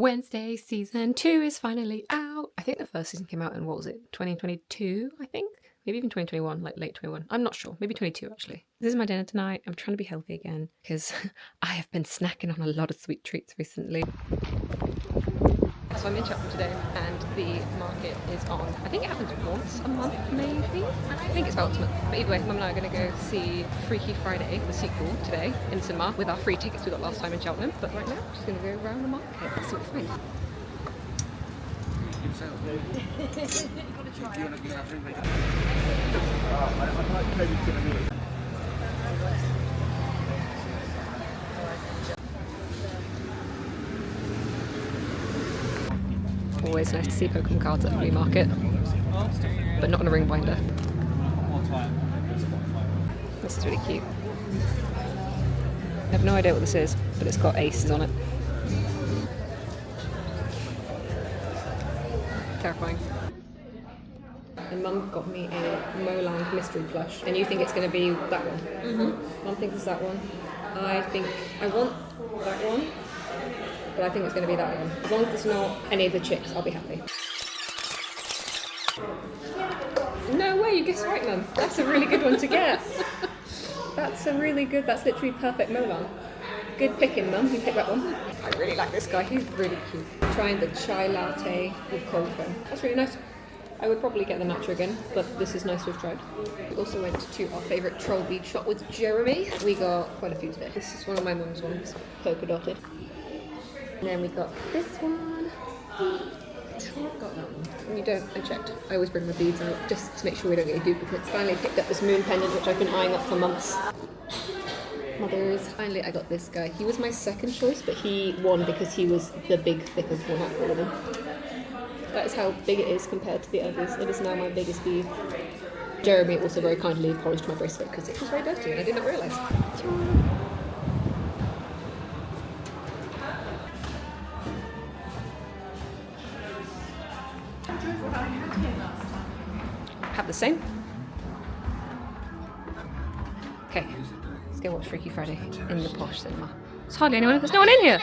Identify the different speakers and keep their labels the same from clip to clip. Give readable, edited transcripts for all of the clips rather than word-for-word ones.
Speaker 1: Wednesday season 2 is finally out. I think the first season came out in, what was it, 2022, I think? Maybe even 2021, like late 21. I'm not sure. Maybe 22, actually. This is my dinner tonight. I'm trying to be healthy again because I have been snacking on a lot of sweet treats recently. So I'm in Cheltenham today and the market is on. I think it happens once a month, maybe? I think it's about once a month. But either way, Mum and I are going to go see Freaky Friday, the sequel, today in cinema with our free tickets we got last time in Cheltenham. But right now, I'm just going to go around the market, see what we find. Always nice to see Pokemon cards at a flea market, but not on a ring binder. This is really cute. I have no idea what this is, but it's got aces on it. Terrifying. And Mum got me a Molang mystery plush, and you think it's going to be that one? Mm-hmm. Mum thinks it's that one. I think I want that one, but I think it's going to be that one. As long as it's not any of the chicks, I'll be happy. No way, you guessed right, Mum. That's a really good one to get. That's literally perfect Molang. Good picking, Mum. You picked that one. I really like this guy. He's really cute. Trying the chai latte with cold foam. That's really nice. I would probably get the matcha again, but this is nice to have tried. We also went to our favourite troll bead shop with Jeremy. We got quite a few today. This is one of my mum's ones, polka dotted. And then we got this one. I'm sure I've got that one. And you don't, I checked. I always bring my beads out just to make sure we don't get any duplicates. Finally picked up this moon pendant, which I've been eyeing up for months. Mothers. Finally, I got this guy. He was my second choice, but he won because he was the big, thicker one out of all of them. That is how big it is compared to the others. It is now my biggest bead. Jeremy also very kindly polished my bracelet because it was very dirty and I did not realise. Have the same. Okay, let's go watch Freaky Friday in the posh cinema. There's hardly anyone. There's no one in here.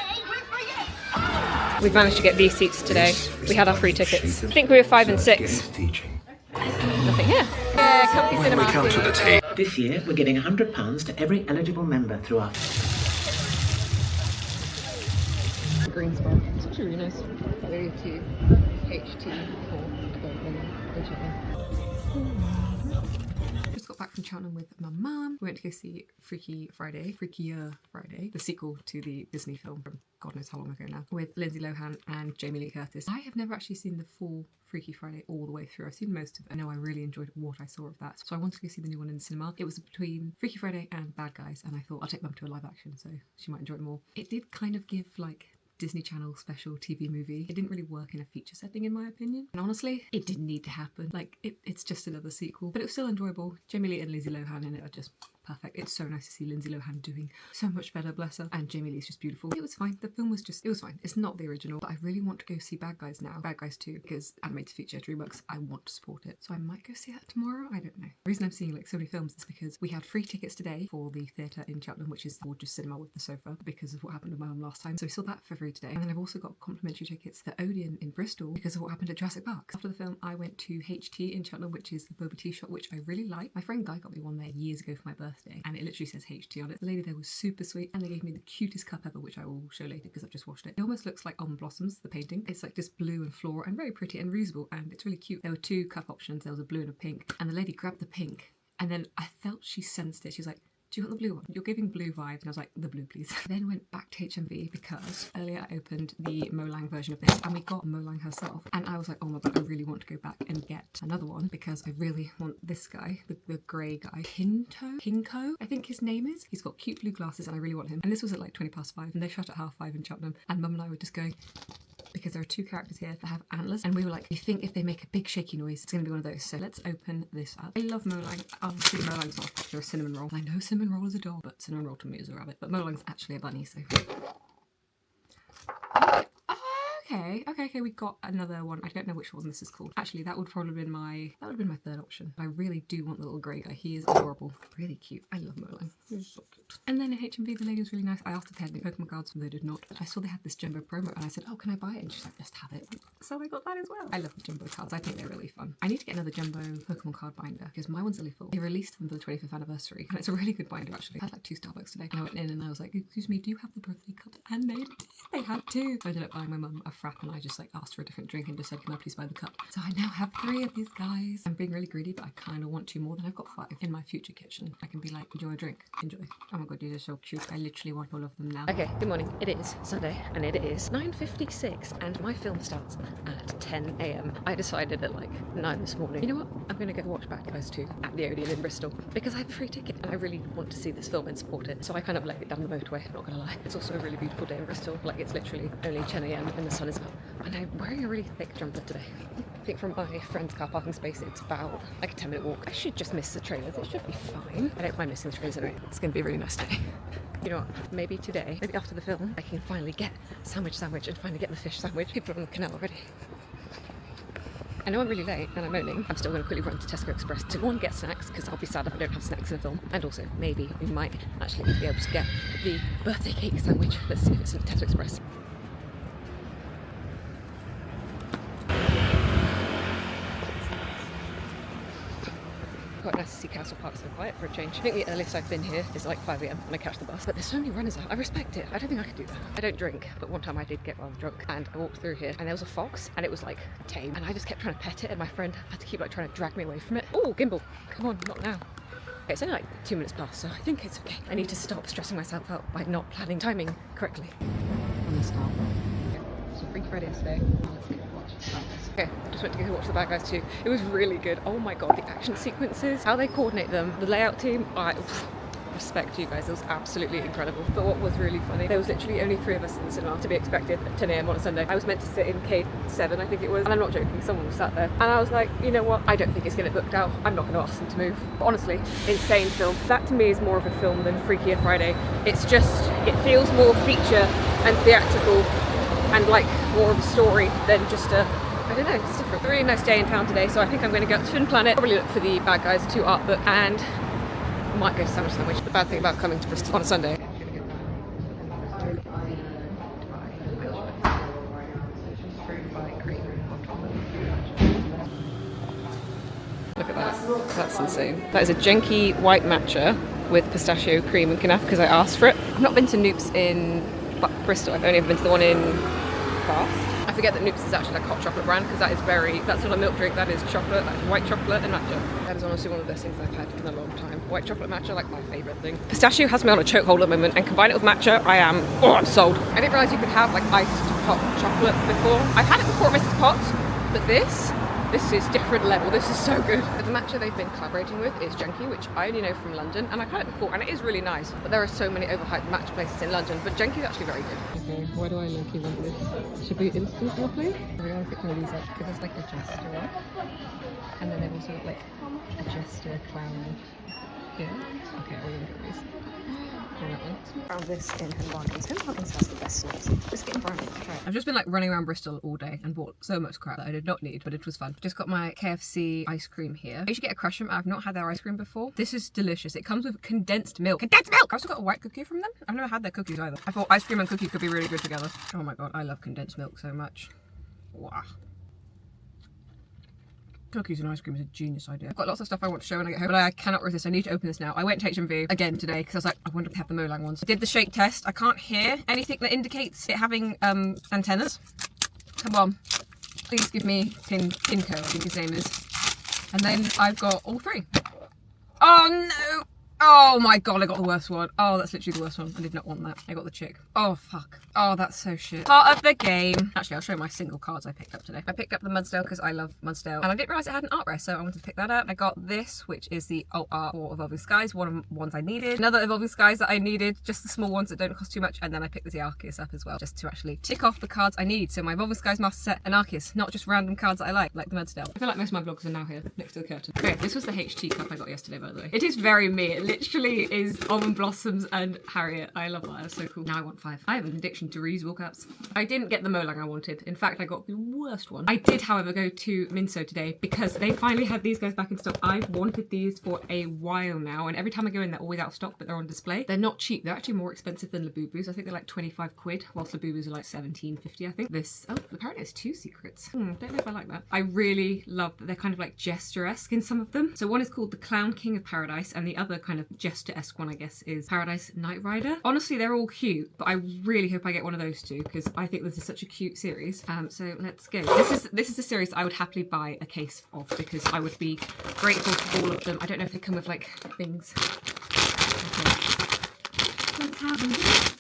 Speaker 1: We've managed to get these seats today. We had our free tickets. I think we were 5 and 6. Nothing here. Yeah, comfy cinema.
Speaker 2: We come to the table.
Speaker 3: This year, we're giving £100 to every eligible member through our...
Speaker 1: Green spot. It's actually really nice. I go to HT Just got back from Cheltenham with my mum. We went to go see Freakier Friday, the sequel to the Disney film from God knows how long ago now, with Lindsay Lohan and Jamie Lee Curtis. I have never actually seen the full Freaky Friday all the way through. I've seen most of it. I know I really enjoyed what I saw of that. So I wanted to go see the new one in the cinema. It was between Freaky Friday and Bad Guys, and I thought I'll take Mum to a live action so she might enjoy it more. It did kind of give like Disney Channel special TV movie. It didn't really work in a feature setting in my opinion. And honestly, it didn't need to happen. Like, it's just another sequel. But it was still enjoyable. Jamie Lee and Lindsay Lohan in it are just perfect. It's so nice to see Lindsay Lohan doing so much better, bless her. And Jamie Lee's just beautiful. It was fine. The film was just, it was fine. It's not the original, but I really want to go see Bad Guys now. Bad Guys 2, because animated feature, DreamWorks, I want to support it. So I might go see that tomorrow. I don't know. The reason I'm seeing like so many films is because we had free tickets today for the theatre in Cheltenham, which is the gorgeous cinema with the sofa, because of what happened with my mum last time. So we saw that for free today. And then I've also got complimentary tickets to Odeon in Bristol because of what happened at Jurassic Park. After the film, I went to HT in Cheltenham, which is the boba tea shop, which I really like. My friend Guy got me one there years ago for my birthday, and it literally says HT on it. The lady there was super sweet, and they gave me the cutest cup ever, which I will show later because I've just washed it. It almost looks like Almond Blossoms, the painting. It's like just blue and floral and very pretty and reusable, and it's really cute. There were 2 cup options. There was a blue and a pink, and the lady grabbed the pink, and then I felt she sensed it. She was like, do you want the blue one? You're giving blue vibes. And I was like, the blue, please. Then went back to HMV because earlier I opened the Molang version of this and we got Molang herself. And I was like, oh my God, I really want to go back and get another one because I really want this guy, the grey guy. Kinko, I think his name is. He's got cute blue glasses and I really want him. And this was at like 5:20 and they shut at 5:30 in Cheltenham. And Mum and I were just going, because there are 2 characters here that have antlers, and we were like, we think if they make a big shaky noise, it's going to be one of those. So let's open this up. I love Molang. Obviously, Molang's not a popular cinnamon roll. I know cinnamon roll is a dog, but cinnamon roll to me is a rabbit. But Molang's actually a bunny, so... Okay, Okay, we got another one. I don't know which one this is called. Actually, that would probably been my third option. I really do want the little grey guy. He is adorable. Really cute. I love Merlin. He's so cute. And then in HMV, the lady was really nice. I asked her to Pokemon cards, and they did not. But I saw they had this jumbo promo, and I said, oh, can I buy it? And she's like, just have it. So I got that as well. I love the jumbo cards. I think they're really fun. I need to get another jumbo Pokemon card binder because my one's really full. They released them for the 25th anniversary, and it's a really good binder actually. I had like 2 Starbucks today, and I went in and I was like, excuse me, do you have the birthday cup? And they had 2. So I ended up buying my mum a frap, and I just like asked for a different drink and just said, can I please buy the cup? So I now have 3 of these guys. I'm being really greedy, but I kind of want 2 more than I've got 5 in my future kitchen. I can be like, enjoy a drink, enjoy. Oh my god, these are so cute. I literally want all of them now. Okay, good morning. It is Sunday, and it is 9:56, and my film starts at 10 a.m. I decided at like 9 this morning, you know what? I'm gonna go watch Bad Guys 2 at the Odeon in Bristol because I have a free ticket and I really want to see this film and support it. So I kind of let it down the motorway, I'm not gonna lie. It's also a really beautiful day in Bristol. Like, it's literally only 10 a.m. and the sun is up. And I'm wearing a really thick jumper today. I think from my friend's car parking space, it's about like a 10-minute walk. I should just miss the trailers. It should be fine. I don't mind missing the trailers anyway. It's gonna be a really nice day. You know what? Maybe today, maybe after the film, I can finally get sandwich and finally get the fish sandwich. People are on the canal already. I know I'm really late and I'm moaning. I'm still going to quickly run to Tesco Express to go and get snacks because I'll be sad if I don't have snacks in the film. And also, maybe we might actually be able to get the birthday cake sandwich. Let's see if it's at Tesco Express. Quite nice to see Castle Park so quiet for a change. I think the earliest I've been here is like 5 a.m. when I catch the bus, but there's so many runners out. I respect it. I don't think I could do that. I don't drink, but one time I did get rather drunk and I walked through here and there was a fox and it was like tame and I just kept trying to pet it and my friend had to keep like trying to drag me away from it. Oh, gimbal, come on, not now. Okay, it's only like 2 minutes past, so I think it's okay. I need to stop stressing myself out by not planning timing correctly. I'm gonna start. So Freaky Friday yesterday. Let's go watch the Bad Guys. Okay, I just went to go watch the Bad Guys 2. It was really good. Oh my god, the action sequences, how they coordinate them, the layout team, I respect you guys. It was absolutely incredible. But what was really funny, there was literally only 3 of us in the cinema, to be expected at 10 a.m. on a Sunday. I was meant to sit in K7, I think it was, and I'm not joking, someone was sat there. And I was like, you know what, I don't think it's going to get booked out. I'm not going to ask them to move. But honestly, insane film. That to me is more of a film than Freakier Friday. It's just, it feels more feature and theatrical and like more of a story than just a, I don't know, it's different. A really nice day in town today, so I think I'm going to go to Twin Planet, probably look for the Bad Guys 2 art book, and might go to sandwich. The bad thing about coming to Bristol on a Sunday. Look at that. That's insane. That is a Genki white matcha with pistachio cream and knauf because I asked for it. I've not been to Noops in Bristol. I've only ever been to the one in Bath. I forget that Noops is actually like a hot chocolate brand because that's not a milk drink, that is chocolate, that's white chocolate and matcha. That is honestly one of the best things I've had in a long time. White chocolate matcha, like my favourite thing. Pistachio has me on a chokehold at the moment, and combine it with matcha, I'm sold. I didn't realise you could have like iced hot chocolate before. I've had it before at Mrs. Potts, but this is different level. This is so good. The matcha they've been collaborating with is Genki, which I only know from London, and I've had it before, and it is really nice. But there are so many overhyped matcha places in London, but Genki is actually very good. Okay, why do I low-key want this? Should be instant lovely. I want to pick one of these up because it's like a jester one. And then they've also got like a jester clown here. Okay, we're gonna get these. Found this in Home Bargains. Home Bargains has the best snacks. Biscuit and brownie. I've just been like running around Bristol all day and bought so much crap that I did not need, but it was fun. Just got my KFC ice cream here. I usually get a Crush'em. I've not had their ice cream before. This is delicious. It comes with condensed milk. Condensed milk! I also got a white cookie from them. I've never had their cookies either. I thought ice cream and cookie could be really good together. Oh my god, I love condensed milk so much. Wow. Cookies and ice cream is a genius idea. I've got lots of stuff I want to show when I get home, but I cannot resist. I need to open this now. I went to HMV again today because I was like, I wonder if they have the Molang ones. I did the shake test. I can't hear anything that indicates it having antennas. Come on. Please give me Pinko, I think his name is. And then I've got all 3. Oh no! Oh my god, I got the worst one. Oh, that's literally the worst one. I did not want that. I got the chick. Oh, fuck. Oh, that's so shit. Part of the game. Actually, I'll show you my single cards I picked up today. I picked up the Mudsdale because I love Mudsdale. And I didn't realise it had an art rest, so I wanted to pick that up. I got this, which is the alt art for Evolving Skies. One of the ones I needed. Another Evolving Skies that I needed. Just the small ones that don't cost too much. And then I picked the Arceus up as well, just to actually tick off the cards I need. So my Evolving Skies Master Set and Arceus, not just random cards that I like the Mudsdale. I feel like most of my vlogs are now here, next to the curtain. Okay, this was the HT cup I got yesterday, by the way. It is very me. It literally is Almond Blossoms and Harriet. I love that. That's so cool. Now I want 5. I have an addiction to reusable cups. I didn't get the Molang I wanted. In fact, I got the worst one. I did, however, go to Minso today because they finally had these guys back in stock. I've wanted these for a while now, and every time I go in, they're always out of stock, but they're on display. They're not cheap. They're actually more expensive than Labubus. I think they're like 25 quid, whilst Labubus are like 17.50, I think. This, oh, apparently it's 2 secrets. Don't know if I like that. I really love that they're kind of like gesture-esque in some of them. So one is called the Clown King of Paradise, and the other kind of gesture-esque one, I guess, is Paradise Night Rider. Honestly, they're all cute, but I really hope I get one of those two because I think this is such a cute series. So let's go. This is a series I would happily buy a case of because I would be grateful for all of them. I don't know if they come with like things. Okay. Let's have a look.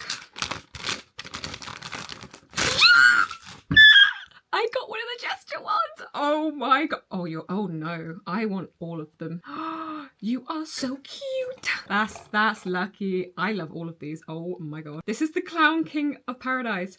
Speaker 1: I got one of the gesture ones. Oh my god. Oh no. I want all of them. You are so cute. That's lucky. I love all of these. Oh my god. This is the Clown King of Paradise.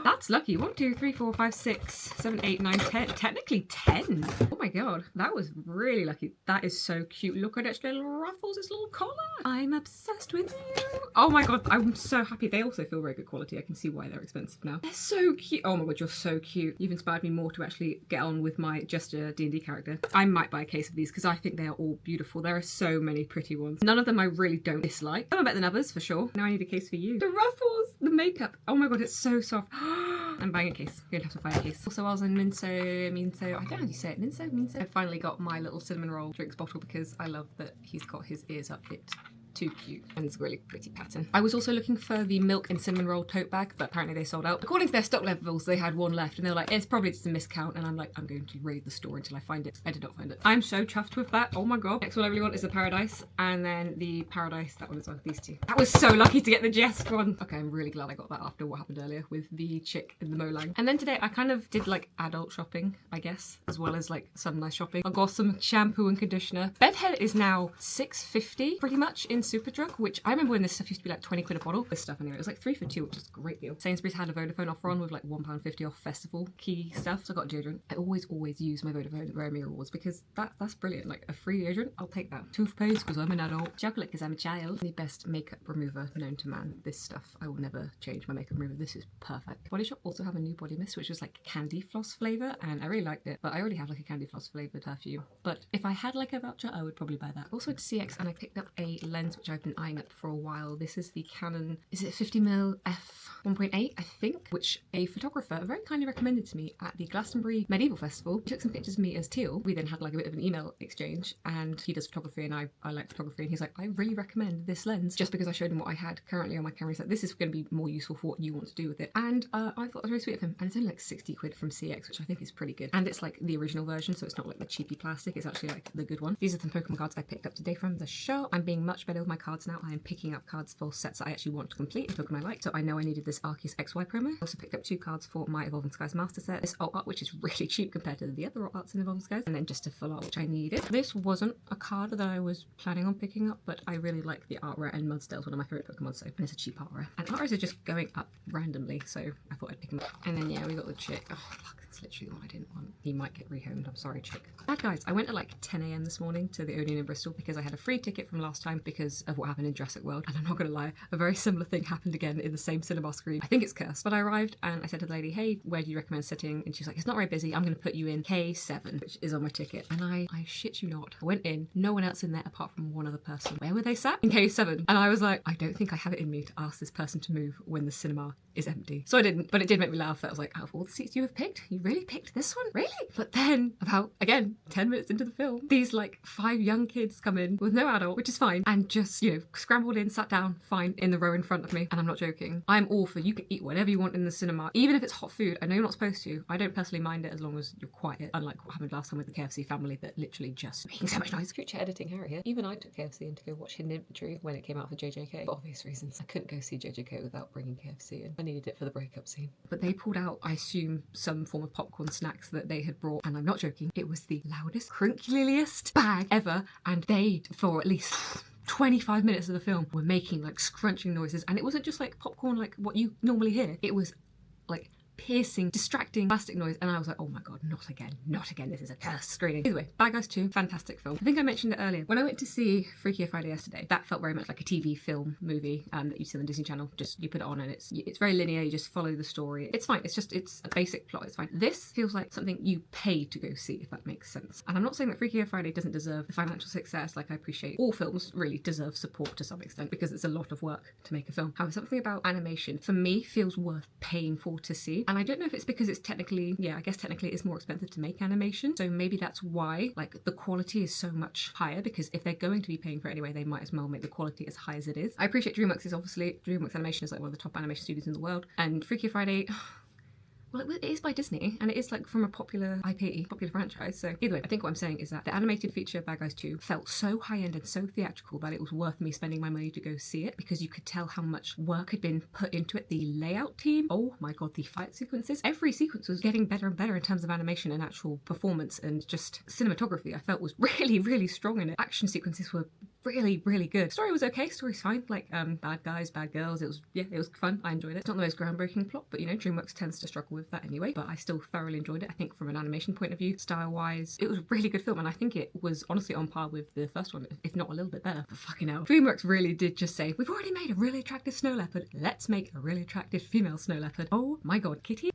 Speaker 1: That's lucky. 1, 2, 3, 4, 5, 6, 7, 8, 9, 10. Technically 10. Oh my god. That was really lucky. That is so cute. Look at its little ruffles, its little collar. I'm obsessed with you. Oh my god. I'm so happy. They also feel very good quality. I can see why they're expensive now. They're so cute. Oh my god, you're so cute. You've inspired me more to actually get on with my Jester D&D character. I might buy a case of these because I think they are all beautiful. There are so many pretty ones. None of them I really don't dislike. Some are better than others for sure. Now I need a case for you. The ruffles, the makeup. Oh my god, it's so soft. I'm buying a case. You're gonna have to buy a case. Also, I was in Minso, I don't know how you say it. Minso. I finally got my little cinnamon roll drinks bottle because I love that he's got his ears up. It's too cute and it's a really pretty pattern. I was also looking for the milk and cinnamon roll tote bag, but apparently they sold out. According to their stock levels, they had one left and they were like, it's probably just a miscount, and I'm like, I'm going to raid the store until I find it. I did not find it. I'm so chuffed with that. Oh my god. Next one I really want is the Paradise, and then the Paradise, that one as well, these two. That was so lucky to get the Jest one. Okay, I'm really glad I got that after what happened earlier with the chick in the Molang. And then today I kind of did like adult shopping, I guess, as well as like some nice shopping. I got some shampoo and conditioner. Bedhead is now $6.50 pretty much in Superdrug, which I remember when this stuff used to be like 20 quid a bottle. This stuff anyway, it was like 3 for 2, which is a great deal. Sainsbury's had a Vodafone offer on with like £1.50 off festival key stuff. So I got deodorant. I always use my Vodafone Wear Me rewards because that's brilliant. Like a free deodorant, I'll take that. Toothpaste because I'm an adult. Chocolate because I'm a child. The best makeup remover known to man. This stuff, I will never change my makeup remover. This is perfect. Body Shop also have a new body mist, which was like candy floss flavour, and I really liked it. But I already have like a candy floss flavoured perfume. But if I had like a voucher, I would probably buy that. Also at CX, and I picked up a lens which I've been eyeing up for a while. This is the Canon, is it 50mm f 1.8, I think, which a photographer very kindly recommended to me at the Glastonbury Medieval Festival. He took some pictures of me as Teal. We then had like a bit of an email exchange, and he does photography and I like photography, and he's like, I really recommend this lens, just because I showed him what I had currently on my camera. He's like, this is going to be more useful for what you want to do with it. And I thought it was really sweet of him, and it's only like 60 quid from CX, which I think is pretty good. And it's like the original version, so it's not like the cheapy plastic, it's actually like the good one. These are the Pokemon cards I picked up today from the shop. I'm being much better with my cards now. I am picking up cards for sets that I actually want to complete and Pokemon I like. So I know I needed this Arceus XY promo. I also picked up 2 cards for my Evolving Skies Master set. This alt art, which is really cheap compared to the other alt arts in Evolving Skies. And then just a full art, which I needed. This wasn't a card that I was planning on picking up, but I really like the art rare, and Mudsdale's one of my favourite Pokemon, so, and it's a cheap art rare. And art rares are just going up randomly, so I thought I'd pick them up. And then yeah, we got the chick. Oh fuck, that's literally the one I didn't want. He might get rehomed, I'm sorry chick. Bad guys, I went at like 10 AM this morning to the Odeon in Bristol because I had a free ticket from last time because of what happened in Jurassic World, and I'm not gonna lie, a very similar thing happened again in the same cinema screen. I think it's cursed. But I arrived and I said to the lady, hey, where do you recommend sitting? And she's like, it's not very busy, I'm gonna put you in K7, which is on my ticket. And I shit you not, I went in, no one else in there apart from one other person. Where were they sat? In K7. And I was like, I don't think I have it in me to ask this person to move when the cinema is empty. So I didn't, but it did make me laugh. That I was like, out of all the seats you have picked, you really picked this one? Really? But then about, again, 10 minutes into the film, these like 5 young kids come in with no adult, which is fine, and just, you know, scrambled in, sat down, fine, in the row in front of me. And I'm not joking. I'm all for, you can eat whatever you want in the cinema, even if it's hot food. I know you're not supposed to. I don't personally mind it as long as you're quiet, unlike what happened last time with the KFC family that literally just making so much noise. Future editing Harry here. Even I took KFC in to go watch Hidden Inventory when it came out for JJK. For obvious reasons. I couldn't go see JJK without bringing KFC in. I needed it for the breakup scene. But they pulled out, I assume, some form of popcorn snacks that they had brought, and I'm not joking, it was the loudest, crunchliest bag ever, and they, for at least 25 minutes of the film, were making like scrunching noises, and it wasn't just like popcorn like what you normally hear. It was like piercing, distracting plastic noise, and I was like, oh my god, not again, this is a cursed screening. Either way, Bad Guys 2, fantastic film. I think I mentioned it earlier. When I went to see Freakier Friday yesterday, that felt very much like a TV film movie that you see on the Disney Channel. Just you put it on and it's very linear, you just follow the story. It's fine, it's a basic plot, it's fine. This feels like something you pay to go see, if that makes sense. And I'm not saying that Freakier Friday doesn't deserve the financial success. Like, I appreciate all films really deserve support to some extent because it's a lot of work to make a film. However, something about animation for me feels worth paying for to see. And I don't know if it's because it's technically, I guess technically it is more expensive to make animation. So maybe that's why like the quality is so much higher, because if they're going to be paying for it anyway, they might as well make the quality as high as it is. I appreciate DreamWorks Animation is like one of the top animation studios in the world. And Freakier Friday, well, it is by Disney, and it is like from a popular IP, popular franchise. So either way, I think what I'm saying is that the animated feature of Bad Guys 2 felt so high-end and so theatrical that it was worth me spending my money to go see it, because you could tell how much work had been put into it. The layout team, oh my god, the fight sequences. Every sequence was getting better and better in terms of animation and actual performance, and just cinematography I felt was really, really strong in it. Action sequences were really, really good. Story was okay, story's fine. Like, bad guys, bad girls. It was fun. I enjoyed it. It's not the most groundbreaking plot, but DreamWorks tends to struggle with that anyway. But I still thoroughly enjoyed it. I think from an animation point of view, style-wise, it was a really good film, and I think it was honestly on par with the first one, if not a little bit better. But fucking hell, DreamWorks really did just say, we've already made a really attractive snow leopard. Let's make a really attractive female snow leopard. Oh my god, Kitty.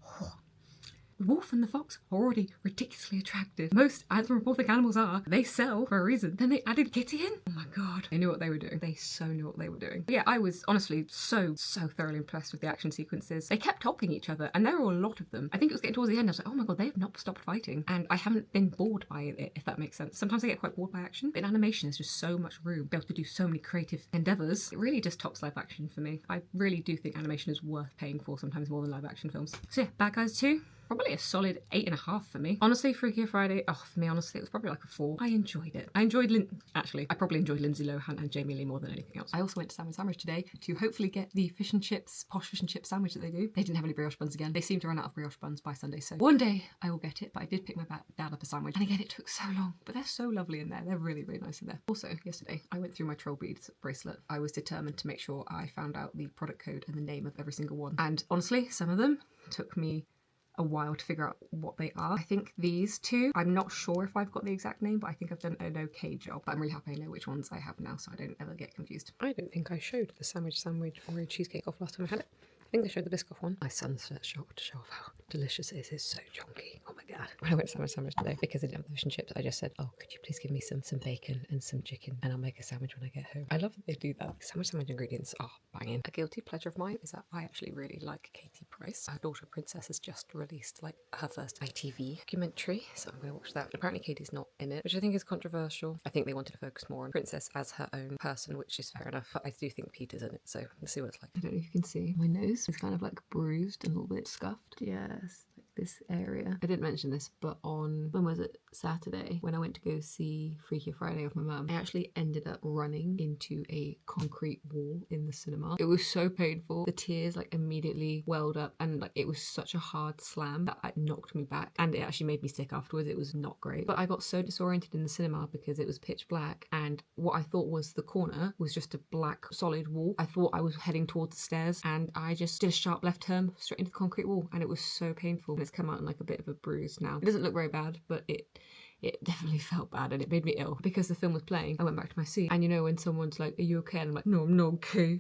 Speaker 1: The wolf and the fox are already ridiculously attractive. Most anthropomorphic animals are. They sell for a reason. Then they added Kitty in? Oh my god. They knew what they were doing. They so knew what they were doing. But yeah, I was honestly so thoroughly impressed with the action sequences. They kept toppling each other, and there were a lot of them. I think it was getting towards the end, I was like, oh my god, they have not stopped fighting. And I haven't been bored by it, if that makes sense. Sometimes I get quite bored by action, but in animation there's just so much room to be able to do so many creative endeavours. It really just tops live action for me. I really do think animation is worth paying for, sometimes more than live action films. So yeah, Bad Guys 2. Probably a solid 8.5 for me. Honestly, Freakier Friday, for me, honestly, it was probably like a 4. I enjoyed it. I probably enjoyed Lindsay Lohan and Jamie Lee more than anything else. I also went to Salmon Sandwich today to hopefully get the fish and chips, posh fish and chip sandwich that they do. They didn't have any brioche buns again. They seem to run out of brioche buns by Sunday, so one day I will get it, but I did pick my dad up a sandwich. And again, it took so long, but they're so lovely in there. They're really, really nice in there. Also, yesterday, I went through my troll beads bracelet. I was determined to make sure I found out the product code and the name of every single one. And honestly, some of them took me a while to figure out what they are. I think these two, I'm not sure if I've got the exact name, but I think I've done an okay job. But I'm really happy I know which ones I have now, so I don't ever get confused. I don't think I showed the sandwich Oreo cheesecake off last time I had it. I think I showed the Biscoff one. My sunset shot to show off how delicious it is. It's so chunky. Oh my god. When I went to Salmon Sandwich today, because I didn't have the fish and chips, I just said, oh, could you please give me some bacon and some chicken, and I'll make a sandwich when I get home. I love that they do that. Sandwich ingredients are banging. A guilty pleasure of mine is that I actually really like Katie Price. Our daughter Princess has just released like her first ITV documentary, so I'm going to watch that. Apparently Katie's not in it, which I think is controversial. I think they wanted to focus more on Princess as her own person, which is fair enough. But I do think Peter's in it, so let's see what it's like. I don't know if you can see my nose. It's kind of like bruised and a little bit scuffed. Yes, like this area. I didn't mention this, but on, when was it? Saturday, when I went to go see Freakier Friday with my mum, I actually ended up running into a concrete wall in the cinema. It was so painful. The tears like immediately welled up, and like it was such a hard slam that it knocked me back, and it actually made me sick afterwards. It was not great. But I got so disoriented in the cinema because it was pitch black, and what I thought was the corner was just a black solid wall. I thought I was heading towards the stairs, and I just did a sharp left turn straight into the concrete wall, and it was so painful. And it's come out in like a bit of a bruise now. It doesn't look very bad, but it definitely felt bad, and it made me ill. Because the film was playing, I went back to my seat, and when someone's like, are you okay? And I'm like, no, I'm not okay.